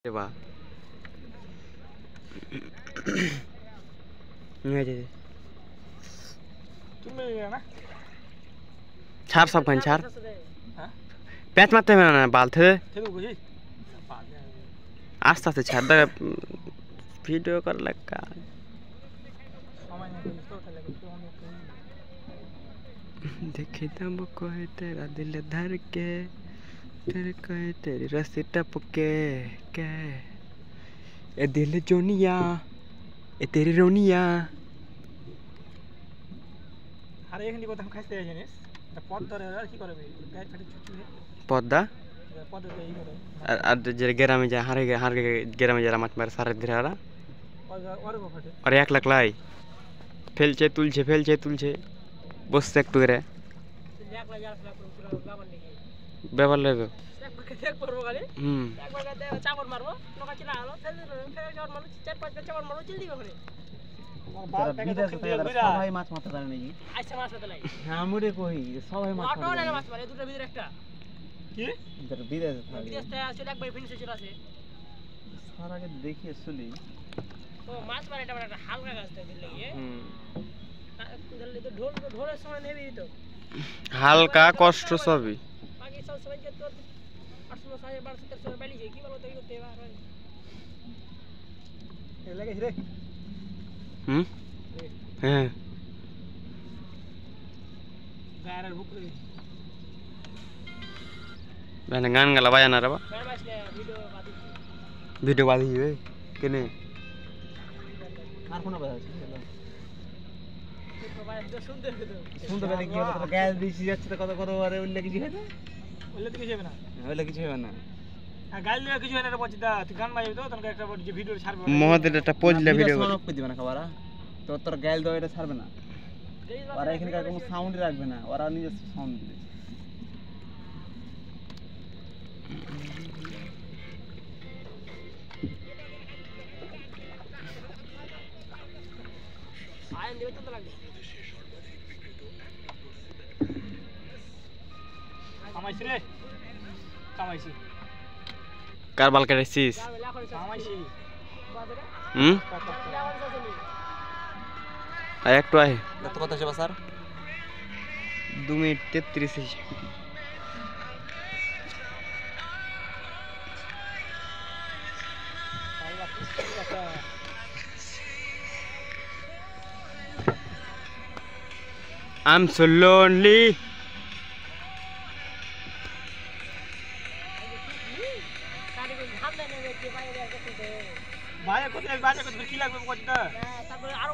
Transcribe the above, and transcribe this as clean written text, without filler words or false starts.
Coba. Ini aja deh. Char सब kan char. Patch मारते हैं ना बाल थे आस्ता से छाड़ दे वीडियो कर लगा देखे तब कोई तेरा दिल धर के तेरे कोई तेरी रस्सी टपके के ए दिल जोनिया ए तेरी रोनिया अरे एक नहीं को हम खाते हैं जनेस पद धरे আর কি করবে গায়ে ফাটে ছুটি পদ্মা পদ্মা এই করে আর যে গ্রামে যা হারে গ্রামে যারা মাছ মারে সারে ধরা ওরে ফাটে আর 1 লাখ লাই ফেলছে তুলছে বসছে একটু করে 1 লাখ 1 লাখ পুরো বাবার নাকি ব্যবহার লাগবে একবার দেখ করব গালে একবার চাপড় মারবো নকা চিলা হলো ফেলে চাপড় মারবো 4-5 চাপড় মারবো চিল দিবে করে সবাই মাছ মারতে জানে নাকি আচ্ছা মাছ মারতে নাই আমরে কই সবাই মাছ অটো লাগে মাছ মারে দুটো ভিতরে একটা কি ভিতরে বিদেশ থাকে বিদেশ থেকে আসলে একবার ফিনিশ হয়ে আছে সারা আগে দেখি আসলে ও মাছ মারে এটা একটা হালকা গাছ থেকে লাগিয়ে দিলে তো ঢোলের সময় নেবি তো হালকা কষ্ট সবই বাকি সব সময় যে তো 800 সাড়ে 1200 টাকা বেলি যায় কি বলো তো করতে পারে এ লাগে রে হ্যাঁ গায়রার বুকরে मैंने गान गला बाया ना रे बा गाना बाजले वीडियो बादी है केने আর কোন বাজা আছে তো ভাই তো সুন্দর শুনতে পেলে কি হলো তোরা গ্যাস দিছি যাচ্ছে কত কত আরে উল্লে কিছু হবে বললে তো কিছু হবে না উল্লে কিছু হবে না আর গাল দিয়ে কিছু হয় না রে বচিদা তুই গান বাজাবি তো তখন একটা যে ভিডিও ছাড়বে মহদের একটা পজলে ভিডিও সনক করে দিবে না খাবারা তো তোর গাল দাও এটা ছাড়বে না ওরা এখানকার কোনো সাউন্ড রাখবে না ওরা নিজস্ব সাউন্ড দিবে আইন দেবে তো লাগবে কামাইছি রে কামাইছি কারবাল কাটাইছিস কামাইছি আর একটু আয় কত কথা আছে sir 2 minute 33 second I'm so lonely. বাইরে কোথায় কি লাগবে বচিদা তারপরে আরো